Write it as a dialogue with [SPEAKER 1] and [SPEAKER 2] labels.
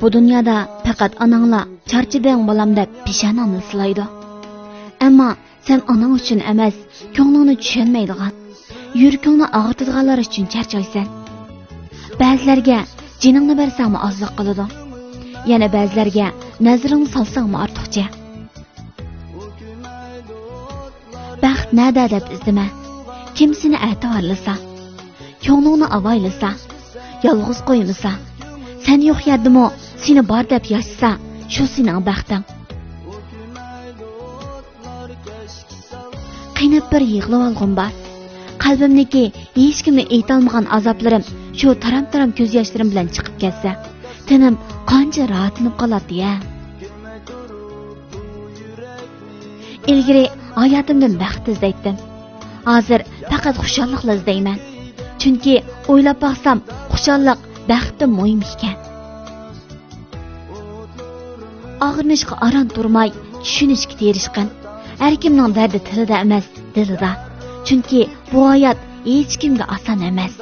[SPEAKER 1] Bu dünyada faqat anangla charchiding bolam deb peshonangni silaydi. Ammo sen anang uchun emas, ko'nglingni tushunmaydigan, yuragingni og'ritadiganlar uchun charchaysan. Ba'zilarga jiningni bersangmi ozliq qiladi. Yana ba'zilarga nazaringni solsangmi ortiqcha. Baxt nada deb izlama. Kim seni ativarlasa, ko'nglingni avaylasa, yolg'iz qo'ymasa, sen yo'q yerdimi seni bor deb yashasa, shu sening baxting. Qiynab bir yig'lab olg'im bor. Qalbimdagi hech kimga aytolmagan azoblarim shu taram-taram ko'z yoshlarim bilan chiqib ketsa, tenim qancha rahatlanib qoladi ya. Ilgari hayotimdan baxt izlaydim. Hozir faqat xushalliqla izlayman. Chunki o'ylab baxsam, xushalliq baxtdan muhim ekan. Og'rinishga aron turmay, tushunishga tirishqin. Har kimning dardi tilida emas, dilida. Chunki bu hayot hech kimga oson emas.